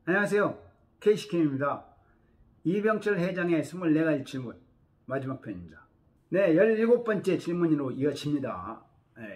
안녕하세요. KC킴입니다. 이병철 회장의 24가지 질문 마지막 편입니다. 네, 17번째 질문으로 이어집니다.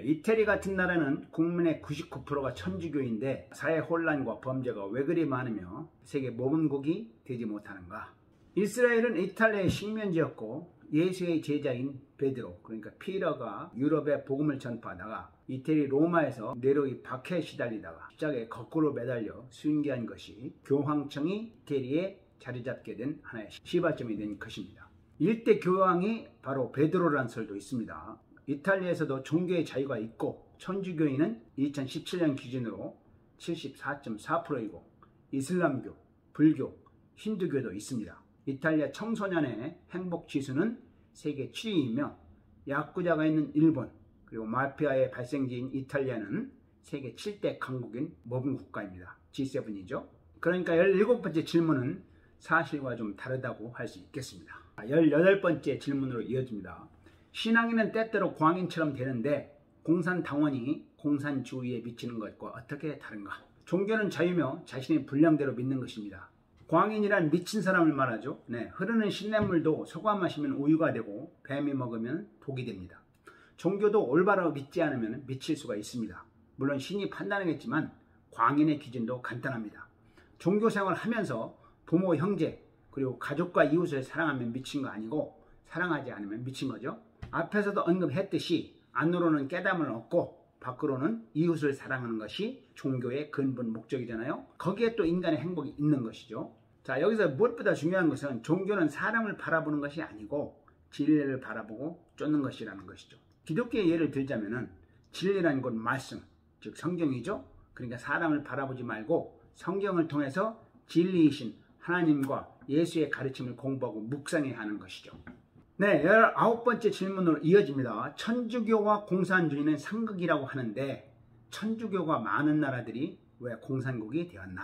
이태리 같은 나라는 국민의 99%가 천주교인데 사회 혼란과 범죄가 왜 그리 많으며 세계 모범국이 되지 못하는가? 이스라엘은 이탈리아의 식민지였고 예수의 제자인 베드로, 그러니까 피러가 유럽에 복음을 전파하다가 이태리 로마에서 네로의 박해에 시달리다가 십자가에 거꾸로 매달려 순교한 것이 교황청이 이태리에 자리잡게 된 하나의 시발점이 된 것입니다. 일대 교황이 바로 베드로라는 설도 있습니다. 이탈리아에서도 종교의 자유가 있고 천주교인은 2017년 기준으로 74.4%이고 이슬람교, 불교, 힌두교도 있습니다. 이탈리아 청소년의 행복 지수는 세계 7위이며 야쿠자가 있는 일본, 그리고 마피아의 발생지인 이탈리아는 세계 7대 강국인 모범 국가입니다. G7이죠. 그러니까 17번째 질문은 사실과 좀 다르다고 할 수 있겠습니다. 18번째 질문으로 이어집니다. 신앙인은 때때로 광인처럼 되는데 공산당원이 공산주의에 미치는 것과 어떻게 다른가? 종교는 자유며 자신의 분량대로 믿는 것입니다. 광인이란 미친 사람을 말하죠. 흐르는 신냇물도 소가 마시면 우유가 되고 뱀이 먹으면 독이 됩니다. 종교도 올바로 믿지 않으면 미칠 수가 있습니다. 물론 신이 판단하겠지만 광인의 기준도 간단합니다. 종교생활을 하면서 부모, 형제, 그리고 가족과 이웃을 사랑하면 미친 거 아니고 사랑하지 않으면 미친 거죠. 앞에서도 언급했듯이 안으로는 깨달음을 얻고 밖으로는 이웃을 사랑하는 것이 종교의 근본 목적이잖아요. 거기에 또 인간의 행복이 있는 것이죠. 자, 여기서 무엇보다 중요한 것은 종교는 사람을 바라보는 것이 아니고 진리를 바라보고 쫓는 것이라는 것이죠. 기독교의 예를 들자면은 진리라는 건 말씀, 즉 성경이죠. 그러니까 사람을 바라보지 말고 성경을 통해서 진리이신 하나님과 예수의 가르침을 공부하고 묵상해야 하는 것이죠. 네, 19번째 질문으로 이어집니다. 천주교와 공산주의는 상극이라고 하는데 천주교가 많은 나라들이 왜 공산국이 되었나?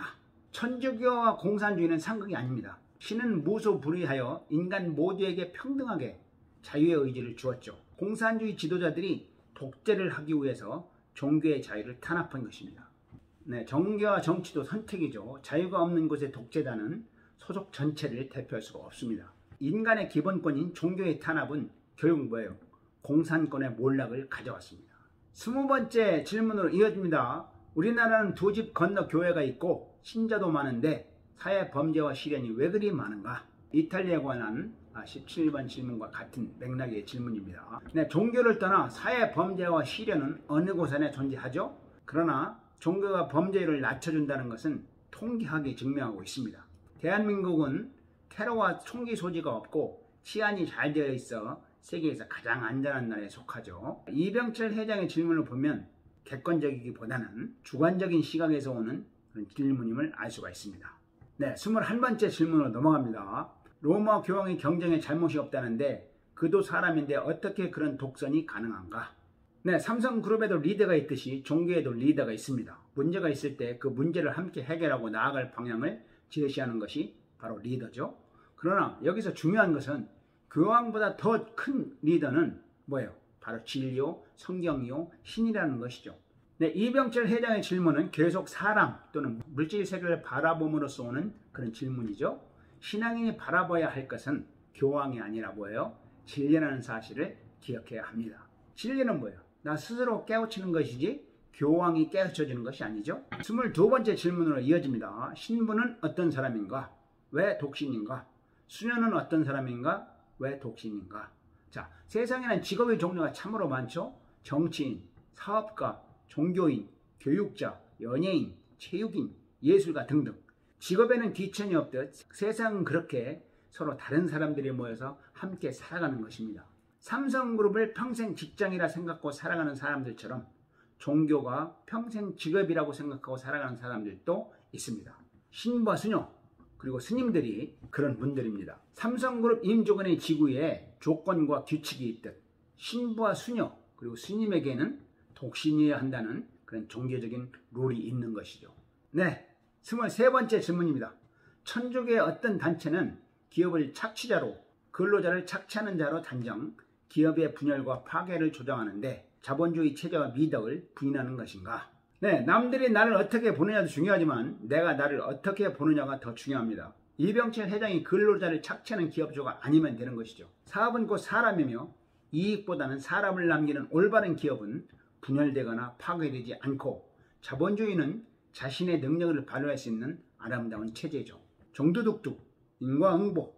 천주교와 공산주의는 상극이 아닙니다. 신은 무소불위하여 인간 모두에게 평등하게 자유의 의지를 주었죠. 공산주의 지도자들이 독재를 하기 위해서 종교의 자유를 탄압한 것입니다. 네, 종교와 정치도 선택이죠. 자유가 없는 곳의 독재자는 소속 전체를 대표할 수가 없습니다. 인간의 기본권인 종교의 탄압은 결국 뭐예요? 공산권의 몰락을 가져왔습니다. 20번째 질문으로 이어집니다. 우리나라는 두 집 건너 교회가 있고 신자도 많은데 사회 범죄와 시련이 왜 그리 많은가? 이탈리아에 관한 17번 질문과 같은 맥락의 질문입니다. 네, 종교를 떠나 사회 범죄와 시련은 어느 곳에나 존재하죠. 그러나 종교가 범죄율을 낮춰준다는 것은 통계학이 증명하고 있습니다. 대한민국은 테러와 총기 소지가 없고 치안이 잘 되어 있어 세계에서 가장 안전한 나라에 속하죠. 이병철 회장의 질문을 보면 객관적이기보다는 주관적인 시각에서 오는 그런 질문임을 알 수가 있습니다. 네, 21번째 질문으로 넘어갑니다. 로마 교황의 경쟁에 잘못이 없다는데 그도 사람인데 어떻게 그런 독선이 가능한가? 네, 삼성그룹에도 리더가 있듯이 종교에도 리더가 있습니다. 문제가 있을 때 그 문제를 함께 해결하고 나아갈 방향을 제시하는 것이 바로 리더죠. 그러나 여기서 중요한 것은 교황보다 더 큰 리더는 뭐예요? 바로 진리요, 성경이요, 신이라는 것이죠. 네, 이병철 회장의 질문은 계속 사람 또는 물질 세계를 바라봄으로써 오는 그런 질문이죠. 신앙인이 바라봐야 할 것은 교황이 아니라 뭐예요? 진리라는 사실을 기억해야 합니다. 진리는 뭐예요? 나 스스로 깨우치는 것이지 교황이 깨우쳐주는 것이 아니죠. 22번째 질문으로 이어집니다. 신부는 어떤 사람인가? 왜 독신인가? 수녀는 어떤 사람인가? 왜 독신인가? 자, 세상에는 직업의 종류가 참으로 많죠. 정치인, 사업가, 종교인, 교육자, 연예인, 체육인, 예술가 등등. 직업에는 귀천이 없듯 세상은 그렇게 서로 다른 사람들이 모여서 함께 살아가는 것입니다. 삼성그룹을 평생 직장이라 생각하고 살아가는 사람들처럼 종교가 평생 직업이라고 생각하고 살아가는 사람들도 있습니다. 신부와 수녀, 그리고 스님들이 그런 분들입니다. 삼성그룹 임종원의 지구에 조건과 규칙이 있듯 신부와 수녀 그리고 스님에게는 독신이어야 한다는 그런 종교적인 룰이 있는 것이죠. 네, 23번째 질문입니다. 천주교의 어떤 단체는 기업을 착취자로, 근로자를 착취하는 자로 단정, 기업의 분열과 파괴를 조장하는데 자본주의 체제와 미덕을 부인하는 것인가? 네, 남들이 나를 어떻게 보느냐도 중요하지만 내가 나를 어떻게 보느냐가 더 중요합니다. 이병철 회장이 근로자를 착취하는 기업주가 아니면 되는 것이죠. 사업은 곧 사람이며 이익보다는 사람을 남기는 올바른 기업은 분열되거나 파괴되지 않고, 자본주의는 자신의 능력을 발휘할 수 있는 아름다운 체제죠. 종두둑둑, 인과응보,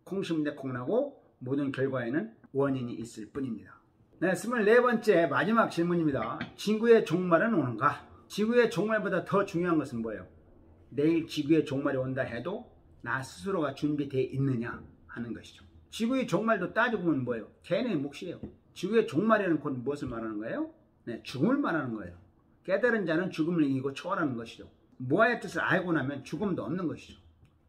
콩심대콩나고 모든 결과에는 원인이 있을 뿐입니다. 네, 24번째 마지막 질문입니다. 지구의 종말은 오는가? 지구의 종말보다 더 중요한 것은 뭐예요? 내일 지구의 종말이 온다 해도 나 스스로가 준비되어 있느냐 하는 것이죠. 지구의 종말도 따지고 보면 뭐예요? 개인의 몫이에요. 지구의 종말이라는 건 무엇을 말하는 거예요? 네, 죽음을 말하는 거예요. 깨달은 자는 죽음을 이기고 초월하는 것이죠. 무아의 뜻을 알고 나면 죽음도 없는 것이죠.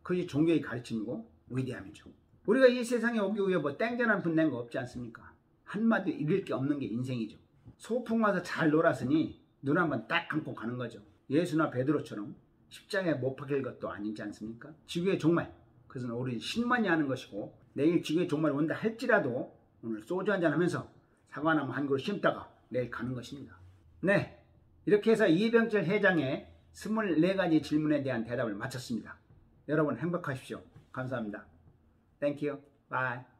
그것이 종교의 가르침이고 위대함이죠. 우리가 이 세상에 오기 위해 뭐 땡전 한 푼 낸 거 없지 않습니까? 한마디 잃을 게 없는 게 인생이죠. 소풍 와서 잘 놀았으니 눈 한번 딱 감고 가는 거죠. 예수나 베드로처럼 십자가에 못 박힐 것도 아니지 않습니까? 지구의 종말, 그것은 우리 신만이 하는 것이고, 내일 지구의 종말이 온다 할지라도 오늘 소주 한잔 하면서 사과나무 한 그루 심다가 내일 가는 것입니다. 네, 이렇게 해서 이병철 회장의 24가지 질문에 대한 대답을 마쳤습니다. 여러분 행복하십시오. 감사합니다. Thank you. Bye.